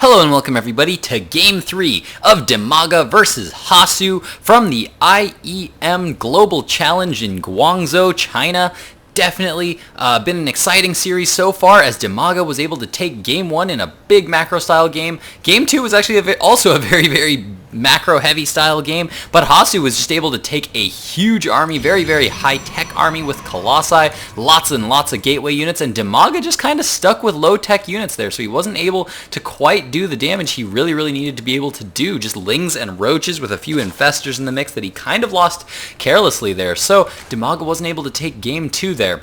Hello and welcome everybody to Game 3 of mTwDIMAGA versus Hasu from the IEM Global Challenge in Guangzhou, China. Definitely been an exciting series so far as mTwDIMAGA was able to take Game 1 in a big macro style game. Game 2 was actually also a very macro heavy style game, but Hasu was just able to take a huge army, very high tech army with Colossi, lots and lots of gateway units, and mTwDIMAGA just kind of stuck with low tech units there, so he wasn't able to quite do the damage he really needed to be able to do. Just lings and roaches with a few infestors in the mix that he kind of lost carelessly there. So mTwDIMAGA wasn't able to take Game 2 there.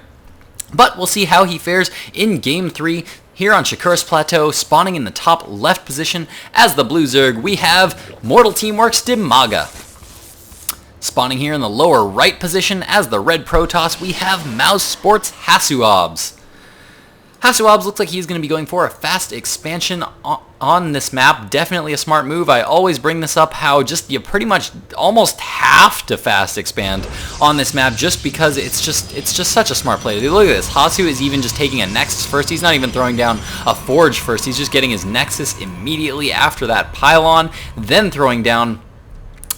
But we'll see how he fares in Game 3 here on Shakuras Plateau, spawning in the top left position as the blue Zerg. We have Mortal Teamwork's mTwDIMAGA. Spawning here in the lower right position as the red Protoss, we have mouzHasu. Hasuobs looks like he's going to be going for a fast expansion on this map. Definitely a smart move. I always bring this up how just you pretty much almost have to fast expand on this map just because it's just such a smart play. Look at this. Hasu is even just taking a Nexus first. He's not even throwing down a Forge first. He's just getting his Nexus immediately after that pylon, then throwing down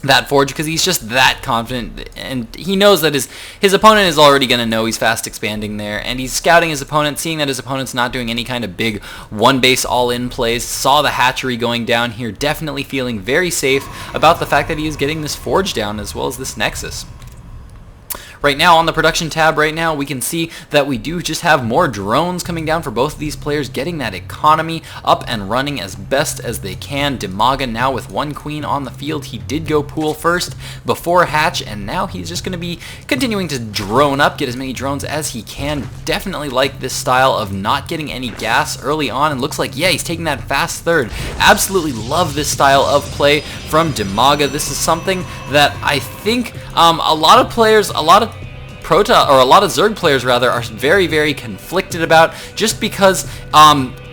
that Forge because he's just that confident, and he knows that his opponent is already going to know he's fast expanding there, and he's scouting his opponent, seeing that his opponent's not doing any kind of big one base all-in plays. Saw the hatchery going down here, definitely feeling very safe about the fact that he is getting this Forge down as well as this Nexus. Right now on the production tab right now we can see that we do just have more drones coming down for both of these players, getting that economy up and running as best as they can. mTwDIMAGA now with one queen on the field. He did go pool first before hatch, and now he's just going to be continuing to drone up, get as many drones as he can. Definitely like this style of not getting any gas early on, and looks like, yeah, he's taking that fast third. Absolutely love this style of play from mTwDIMAGA. This is something that I think a lot of Zerg players rather are very conflicted about, just because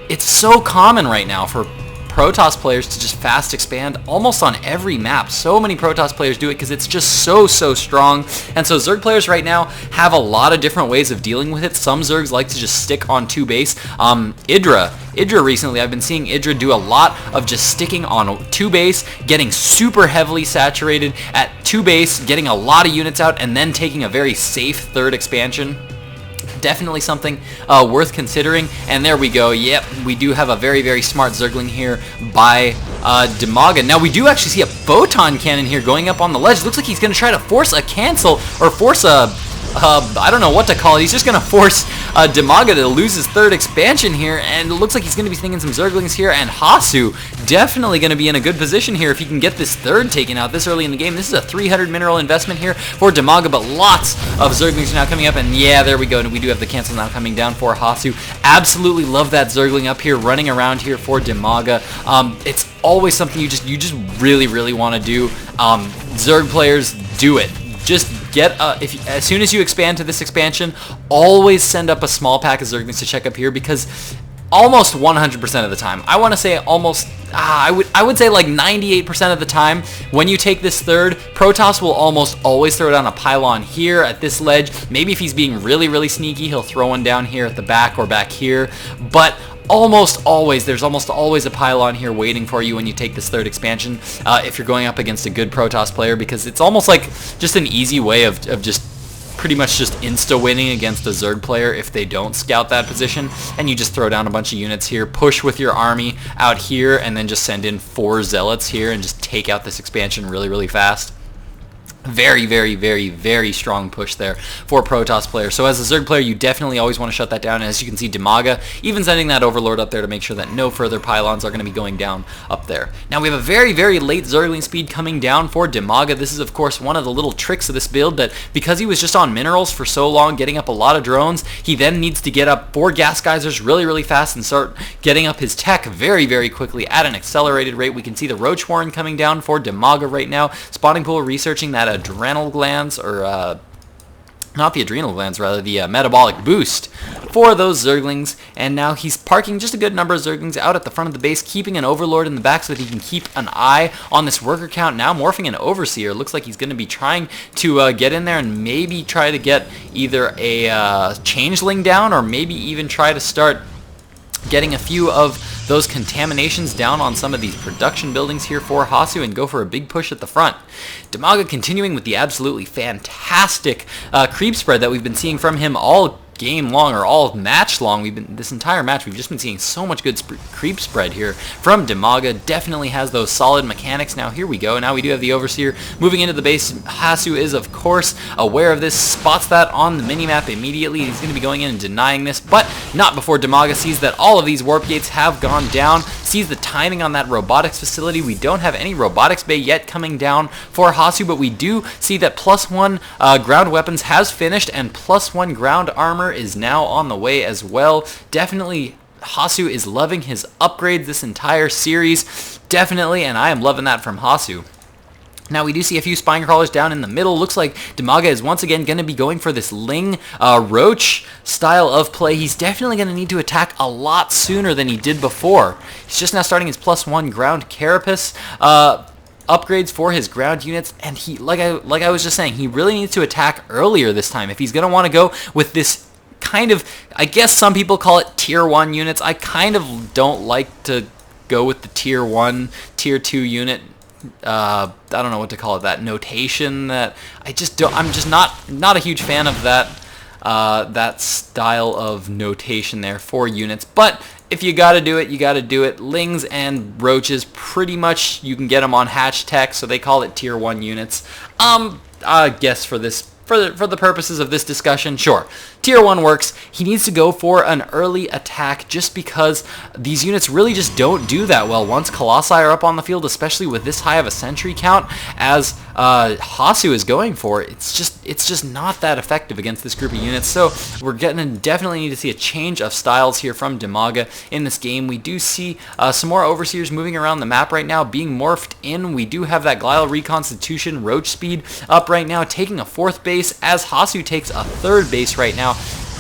it's so common right now for Protoss players to just fast expand almost on every map. So many Protoss players do it because it's just so strong, and so Zerg players right now have a lot of different ways of dealing with it. Some Zergs like to just stick on 2 base. Idra recently, I've been seeing Idra do a lot of just sticking on 2 base, getting super heavily saturated at 2 base, getting a lot of units out, and then taking a very safe third expansion. Definitely something worth considering. And there we go. Yep, we do have a very smart Zergling here by mTwDIMAGA. Now we do actually see a photon cannon here going up on the ledge. Looks like he's going to try to force a cancel, or force a I don't know what to call it. He's just going to force mTwDIMAGA to lose his third expansion here, and it looks like he's going to be thinking some Zerglings here, and Hasu definitely going to be in a good position here if he can get this third taken out this early in the game. This is a 300 mineral investment here for mTwDIMAGA, but lots of Zerglings are now coming up, and yeah, there we go, and we do have the cancel now coming down for Hasu. Absolutely love that Zergling up here, running around here for mTwDIMAGA. It's always something you just really want to do. Zerg players, do it. Just get as soon as you expand to this expansion, always send up a small pack of Zerglings to check up here, because almost 100% of the time, I want to say almost, I would say like 98% of the time, when you take this third, Protoss will almost always throw down a pylon here at this ledge. Maybe if he's being really sneaky, he'll throw one down here at the back or back here, but there's almost always a pylon here waiting for you when you take this third expansion if you're going up against a good Protoss player, because it's almost like just an easy way of just pretty much just insta-winning against a Zerg player if they don't scout that position, and you just throw down a bunch of units here, push with your army out here, and then just send in 4 Zealots here and just take out this expansion really fast. Very strong push there for Protoss players. So as a Zerg player, you definitely always want to shut that down. And as you can see, mTwDIMAGA even sending that Overlord up there to make sure that no further pylons are going to be going down up there. Now we have a very late Zergling speed coming down for mTwDIMAGA. This is of course one of the little tricks of this build, that because he was just on minerals for so long, getting up a lot of drones, he then needs to get up 4 gas geysers really fast and start getting up his tech very quickly at an accelerated rate. We can see the Roach Warren coming down for mTwDIMAGA right now. Spawning Pool researching that adrenal glands, or not the adrenal glands, rather the metabolic boost for those Zerglings, and now he's parking just a good number of Zerglings out at the front of the base, keeping an Overlord in the back so that he can keep an eye on this worker count. Now morphing an Overseer. Looks like he's going to be trying to get in there and maybe try to get either a Changeling down, or maybe even try to start getting a few of those contaminations down on some of these production buildings here for HaSu and go for a big push at the front. DIMAGA continuing with the absolutely fantastic creep spread that we've been seeing from him all game long, or all match long. This entire match we've just been seeing so much good creep spread here from DIMAGA. Definitely has those solid mechanics. Now here we go. Now we do have the Overseer moving into the base. HaSu is of course aware of this, spots that on the minimap immediately. He's going to be going in and denying this, but not before DIMAGA sees that all of these warp gates have gone down, sees the timing on that robotics facility. We don't have any robotics bay yet coming down for HaSu, but we do see that +1 ground weapons has finished and +1 ground armor is now on the way as well. Definitely HaSu is loving his upgrades this entire series. Definitely, and I am loving that from HaSu. Now we do see a few spine crawlers down in the middle. Looks like DIMAGA is once again going to be going for this Ling Roach style of play. He's definitely going to need to attack a lot sooner than he did before. He's just now starting his +1 ground carapace upgrades for his ground units, and he, like I was just saying, he really needs to attack earlier this time if he's going to want to go with this kind of, I guess some people call it tier 1 units. I kind of don't like to go with the tier 1, tier 2 unit. I don't know what to call it, that notation. That I'm just not a huge fan of that style of notation there for units. But if you gotta do it, you gotta do it. Lings and roaches, pretty much you can get them on hatch tech, so they call it tier 1 units. I guess for the purposes of this discussion, sure, tier 1 works. He needs to go for an early attack just because these units really just don't do that well once Colossi are up on the field, especially with this high of a sentry count as HaSu is going for. It's just not that effective against this group of units. So we're definitely need to see a change of styles here from DIMAGA in this game. We do see some more Overseers moving around the map right now, being morphed in. We do have that Glial Reconstitution Roach speed up right now, taking a 4th base as HaSu takes a 3rd base right now.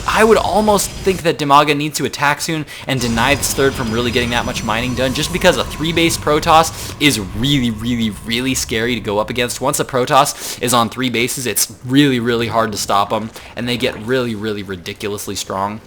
I would almost think that DIMAGA needs to attack soon and deny this 3rd from really getting that much mining done, just because a 3-base Protoss is really scary to go up against. Once a Protoss is on 3 bases, it's really hard to stop them, and they get really ridiculously strong.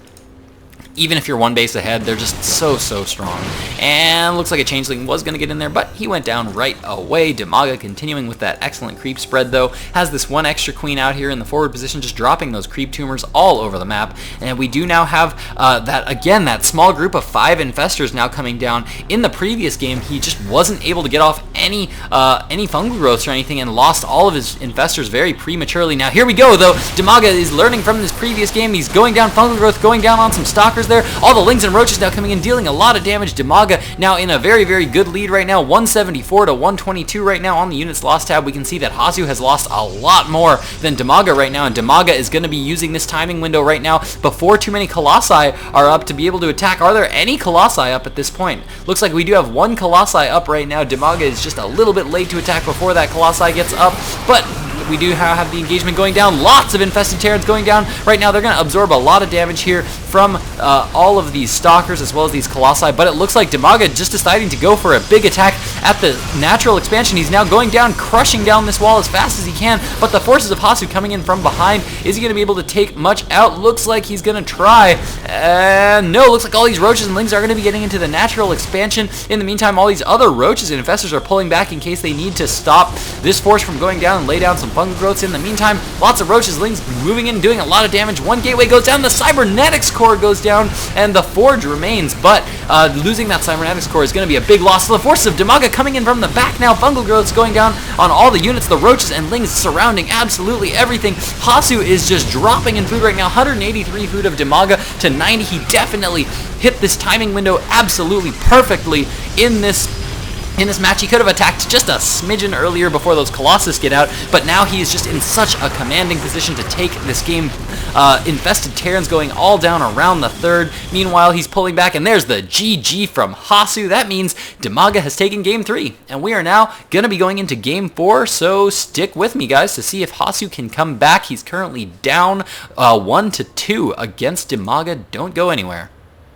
Even if you're 1 base ahead, they're just so strong. And looks like a Changeling was going to get in there, but he went down right away. DIMAGA continuing with that excellent creep spread, though. Has this 1 extra queen out here in the forward position, just dropping those creep tumors all over the map. And we do now have that small group of 5 infestors now coming down. In the previous game, he just wasn't able to get off any fungal growths or anything and lost all of his infestors very prematurely. Now here we go, though. DIMAGA is learning from this previous game. He's going down fungal growth, going down on some stalkers there. All the Lings and Roaches now coming in, dealing a lot of damage. DIMAGA now in a very good lead right now, 174 to 122 right now on the units lost tab. We can see that HaSu has lost a lot more than DIMAGA right now, and DIMAGA is going to be using this timing window right now before too many Colossi are up to be able to attack. Are there any Colossi up at this point? Looks like we do have 1 Colossi up right now. DIMAGA is just a little bit late to attack before that Colossi gets up, but we do have the engagement going down. Lots of infested Terrans going down right now. They're going to absorb a lot of damage here from all of these stalkers as well as these Colossi, but it looks like DIMAGA just deciding to go for a big attack at the natural expansion. He's now going down, crushing down this wall as fast as he can, but the forces of HaSu coming in from behind. Is he going to be able to take much out? Looks like he's going to try. No, looks like all these Roaches and Lings are going to be getting into the natural expansion. In the meantime, all these other Roaches and Infestors are pulling back in case they need to stop this force from going down and lay down some fungal growths. In the meantime, lots of Roaches, Lings moving in, doing a lot of damage. 1 gateway goes down, the Cybernetics core goes down, and the Forge remains, but losing that Cybernetics core is going to be a big loss. So the forces of DIMAGA coming in from the back now. Fungal growths going down on all the units. The Roaches and Lings surrounding absolutely everything. HaSu is just dropping in food right now. 183 food of DIMAGA to 90. He definitely hit this timing window absolutely perfectly in this match. He could have attacked just a smidgen earlier before those Colossus get out, but now he is just in such a commanding position to take this game. Infested Terrans going all down around the 3rd. Meanwhile, he's pulling back, and there's the GG from HaSu. That means DIMAGA has taken Game 3, and we are now going to be going into Game 4, so stick with me, guys, to see if HaSu can come back. He's currently down 1-2 against DIMAGA. Don't go anywhere.